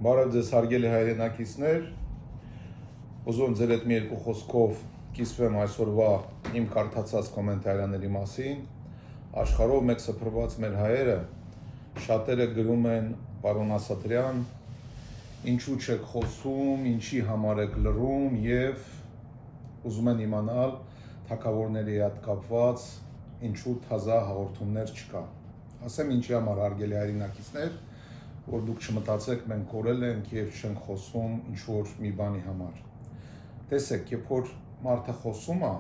Բարև ձեզ հարգելի հայրենակիցներ, ուզում եմ ձեր հետ մի երկու խոսքով կիսվեմ այսօրվա իմ կարդացած կոմենտարիաների մասին։ Աշխարհով մեկ սփռված մեր հայերը շատերը գրում են պարոն Ասատրյան, ինչու չեք խոսում, ինչի համար եք լռում եւ ուզում են իմանալ թագավորների հետ կապված ինչու թազա հաղորդումներ չկա։ Ասեմ ինչի համար հարգելի հայրենակիցներ, որ դուք չմտածեք մենք կորել ենք եւ չենք խոսում ինչ որ մի բանի համար։ Տեսեք, երբ որ մարդը խոսում է,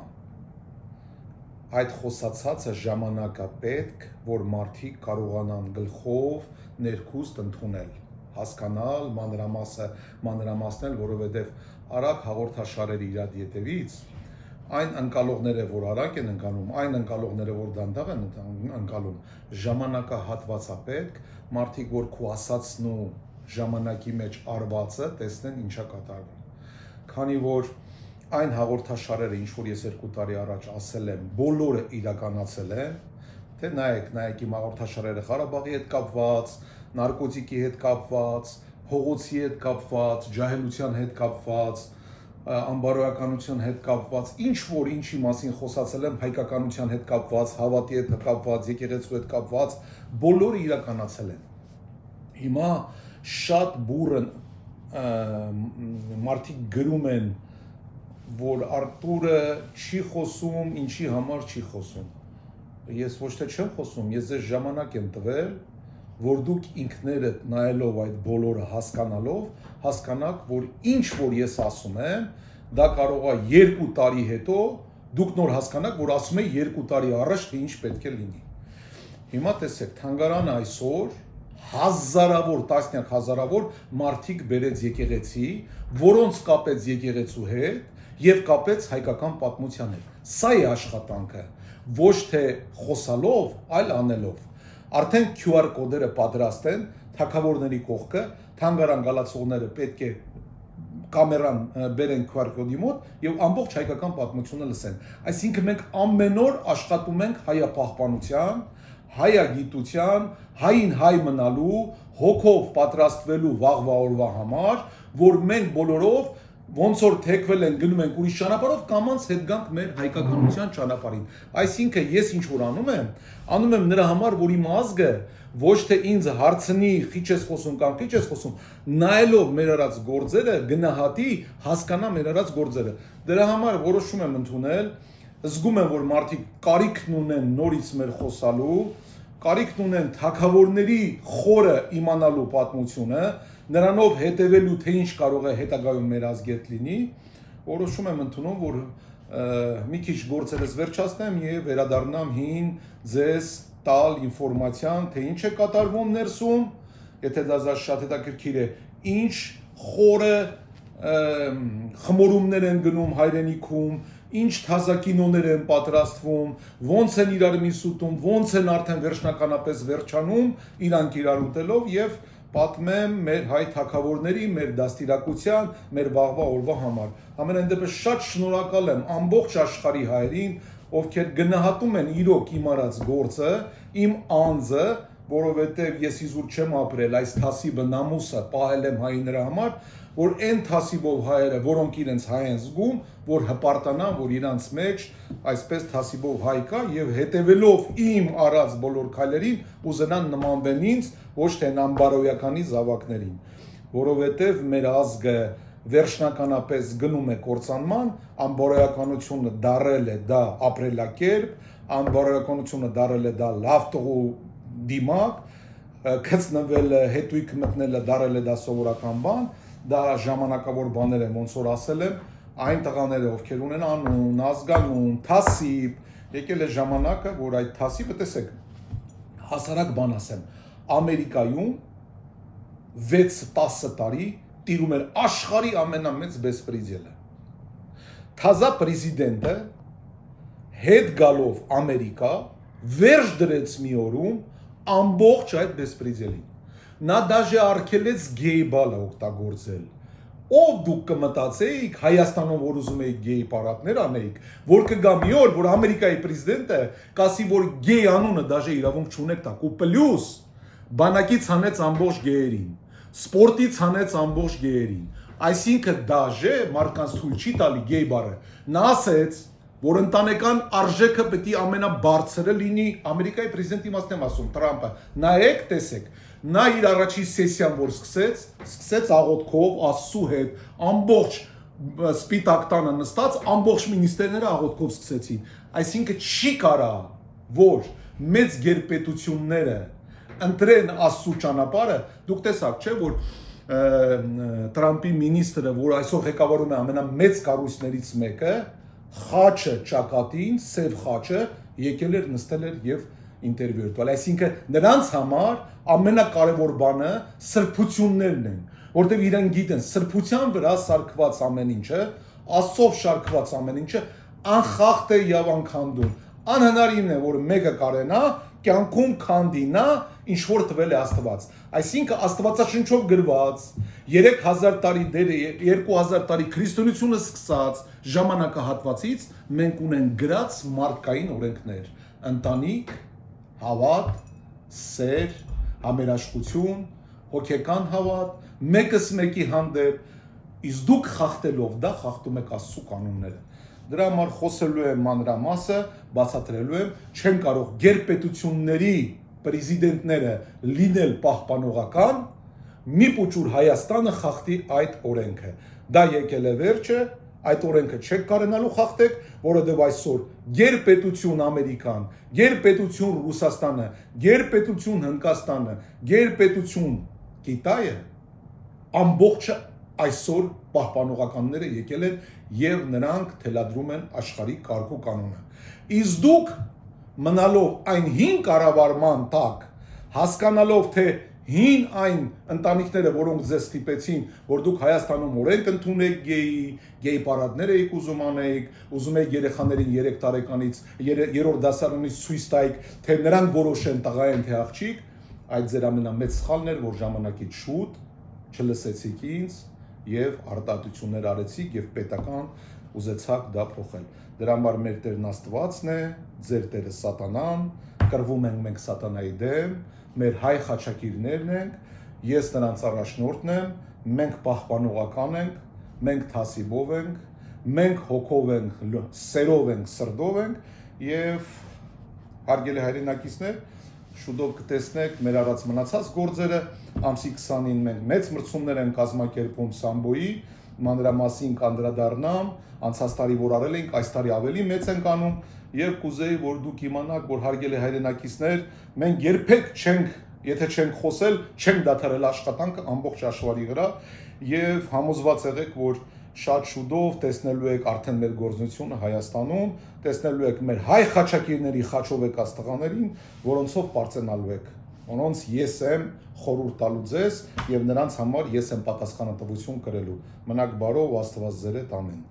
այդ խոսացածը ժամանակա պետք, որ մարդիկ կարողանան գլխով ներքուստ ընդունել, հասկանալ, մանրամասնել, որովհետեւ արագ հաղորդաշարերի իր ետևից այն ընկալողները, որ արագ են ընկալում, այն ընկալողները, որ դանդաղ են ընկալում, ժամանակահատվածա պետք, մարդիկ, որ քո ասածն ու ժամանակի մեջ արվածը տեսնեն ինչա կատարվում։ Քանի որ այն հաղորդաշարերը, ինչ որ ես 2 տարի առաջ ասել եմ, բոլորը իրականացել են, թե նայեք իմ հաղորդաշարերը Ղարաբաղի հետ կապված, նարկոտիկի հետ կապված, փողոցի հետ կապված, ջահելության հետ կապված, անբարոյականության հետ կապված, ինչ որ ինչի մասին խոսացել եմ, հայկականության հետ կապված, հավատի հետ կապված, եկեղեցու հետ կապված, բոլորը իրականացել են։ Հիմա շատ բուրըն մարդիկ գրում են, որ Արտուրը չի խոսում, ինչի համար չի խոսում։ Ես ոչ թե չեմ խոսում, ես ձեզ ժամանակ եմ տվել, որ դուք ինքներդ նայելով այդ բոլորը հասկանալով, հասկանաք, որ ինչ որ ես ասում եմ, դա կարող է 2 տարի հետո դուք նոր հասկանաք, որ ասում եմ 2 տարի առաջ թե ինչ պետք է լինի։ Հիմա տեսեք, թանգարանը այսօր հազարավոր, տասնյակ հազարավոր մարդիկ բերեց եկեղեցի, որոնց կապեց եկեղեցու հետ եւ կապեց հայկական պատմության հետ։ Սա է աշխատանքը, ոչ թե խոսալով, այլ անելով։ Արդեն QR կոդերը պատրաստ են, թագավորների կողքը, թանգարան գալացողները պետք է կամերան բերեն QR կոդի մոտ եւ ամբողջ հայկական պատմությունը լսեն։ Այսինքն մենք ամեն օր աշխատում ենք հայապահպանության, հայագիտության, հային հայ մնալու, հոգով պատրաստվելու վաղվա օրվա համար, որ մենք բոլորով ոնց որ թեքվել են գնում ենք ուրիշ ճանապարհով կամած հետ գանք մեր հայկականության ճանապարհին։ Այսինքն ես ինչ որ անում եմ նրա համար, որ իմ ազգը ոչ թե ինձ հարցնի, քիչ ես խոսում կամ քիչ ես խոսում, նայելով մեր արած գործերը, գնահատի, հասկանա մեր արած գործերը։ Դրա համար որոշում եմ ընդունել, զգում եմ, որ մարդիկ կարիքն ունեն նորից մեր խոսալու, կարիքն ունեն թագավորների խորը իմանալու պատմությունը, նրանով հետևելու թե ինչ կարող է հետագայում մեր ազգի հետ լինի, որոշում եմ ընդունում, որ մի քիչ գործերս վերջացնեմ եւ վերադառնամ հին ձեզ տալ ինֆորմացիան, թե ինչ է կատարվում ներսում, եթե դա շատ հետաքրքիր է, ինչ խորը խմորումներ են գնում հայրենիքում, ինչ թազակինոներ են պատրաստվում, ոնց են իրար միս ուտում, ոնց են արդեն վերջնականապես վերջանում, իրանք իրար ուտելով եւ պատմեմ մեր հայ թագավորների, մեր դաստիարակության, մեր վաղվա օրվա համար։ Ամենայն դեպս շատ շնորհակալ եմ ամբողջ աշխարհի հայերին, ովքեր գնահատում են իրոք իմ արած գործը, իմ անձը, որովհետև ես իզուր չեմ ապրել այս թասիբը նամուսը պահել եմ հայի նրա համար, որ այն թասիբով հայերը, որոնք իրենց հայ են զգում, որ հպարտանան, որ իրանց մեջ այսպես թասիբով հայ կա եւ հետեւելով իմ արած բոլոր քայլերին ուզենան նմանվեն ինձ, ոչ թե անբարոյականի զավակներին, որովհետև մեր ազգը վերջնականապես գնում է կործանման, անբարոյականությունը դարել է դա ապրելակերպ, անբարոյականությունը դարել է դա լավ տղու դիմակ, քծնվել հետույք մտնելը դարել է դա սովորական բան, դա ժամանակավոր բաներ են, ոնց որ ասել եմ, այն տղաները, ովքեր ունեն անուն, ազգանուն, թասիբ, եկել է ժամանակը, որ այդ թասիբը, տեսեք, հասարակ բան ասեմ, Ամերիկայում 6-10 տարի տիրում էր աշխարհի ամենամեծ բեսպրեդելը։ Թազա պրեզիդենտը հետ գալով Ամերիկա վերջ դրեց մի օրում ամբողջ այդ բեսպրեդելին։ Նա դաժե արգելեց գեյ բալը օգտագործել։ Ով դուք կմտածեիք Հայաստանում, որ ուզում եք գեյ պարադներ անեիք, որ կգա մի օր, որ Ամերիկայի պրեզիդենտը կասի, որ գեյ անունը դաժե իրավունք չունեք տակ, ու պլյուս բանակից հանեց ամբողջ գեյերին, սպորտից հանեց ամբողջ գեյերին։ Այսինքն դաժե մարդկանց թույլ չի տալի գեյ բառը։ Նա ասեց, որ ընտանեկան արժեքը պետք է ամենաբարձրը լինի, Ամերիկայի պրեզիդենտի մասն եմ ասում, Տրամպը։ Նայեք, տեսեք, նա իր առաջին սեսիան, որ սկսեց աղոթքով Աստծու հետ, ամբողջ սպիտակ տանը նստած, ամբողջ մինիստրները աղոթքով սկսեցին։ Այսինքն չի կարա, որ մեծ գերպետությունները ընտրեն Աստծու ճանապարհը, դուք տեսաք, չէ, որ Տրամպի մինիստրը, որ այսօր ղեկավարում է ամենամեծ կառույցներից մեկը, խաչը ճակատին, սև խաչը եկել էր, նստել էր եւ ինտերվյու էր տվել։ Այսինքն նրանց համար ամենակարևոր բանը սրբություններն են, որտեղ իրենք գիտեն սրբության վրա սարքված ամեն ինչը, Աստծով շարքված ամեն ինչը անխախտ է եւ անքանդուն։ Անհնարին է, որ մեկը կարենա կյանքում քանդինա, ինչ որ տվել է Աստված։ Այսինքն Աստվածաշնչով գրված 3000 տարի դերը 2000 տարի քրիստոնեությունը սկսած ժամանակահատվածից մենք ունենք գրած մարդկային օրենքներ՝ ընտանիք, հավատ, սեր, համերաշխություն, հոգեկան հավատ, մեկս մեկի հանդեպ, իսկ դուք խախտելով դա խախտում եք Աստծու կանոնները։ Դրա համար խոսելու եմ մանրամասը, բացատրելու եմ, չեն կարող գերպետությունների պրեզիդենտները լինել պահպանողական, մի փոքր Հայաստանը խախտի այդ օրենքը։ Դա եկել է վերջը, այդ օրենքը չեք կարենալու խախտեք, որովհետև այսօր գերպետություն Ամերիկան, գերպետություն Ռուսաստանը, գերպետություն Հնդկաստանը, գերպետություն Կիտայը ամբողջը այսօր պահպանողականները եկել են եւ նրանք թելադրում են աշխարհի կարգ ու կանոնը։ Իսկ դուք մնալով այն հին կառավարման տակ, հասկանալով թե հին այն ընտանիքները, որոնք ձեզ ստիպեցին, որ դուք Հայաստանում օրենք ընդունեք գեյ պարադներ եք ուզում անեիք, ուզում եք երեխաներին 3 տարեկանից 3-րդ դասարանից ցույց տայիք, թե նրանք որոշեն տղա են թե աղջիկ, այդ ձեր ամենամեծ սխալն էր, որ ժամանակից շուտ չլսեցիք ինձ եւ արտահայտություններ արեցիք եւ պետական ուզեցաք դա փոխել։ Դրա համար մեր Տերն Աստվածն է, ձեր Տերը Սատանան, կռվում ենք մենք Սատանայի դեմ, մեր հայ խաչակիրներն ենք, ես նրանց առաջնորդն եմ, մենք պահպանողական ենք, մենք թասիբով ենք, մենք հոգով ենք, սերով ենք, սրտով ենք եւ հարգելի հայրենակիցներ, շուտով կտեսնեք մեր առած մնացած գործերը, ամսի 20-ին մենք մեծ մրցումներ են կազմակերպում Սամբոյի, մանրամասին կանդրադառնամ, անցած տարի որ արել ենք, այս տարի ավելի մեծ ենք անում եւ կուզեի, որ դուք իմանաք, որ հարգելի հայրենակիցներ, մենք երբեք չենք, եթե չենք խոսել, չենք դադարել աշխատանքը ամբողջ աշխարհի վրա եւ համոզված եղեք, որ շատ շուտով տեսնելու եք արդեն մեր գործունեությունը Հայաստանում, տեսնելու եք մեր հայ խաչակիրների խաչով եկած տղաներին, որոնցով պարծենալու եք, որոնց ես եմ խորհուրդ տալու ձեզ եւ նրանց համար ես եմ պատասխանատվություն կրելու։ Մնաք բարով, Աստված ձեր հետ, ամեն։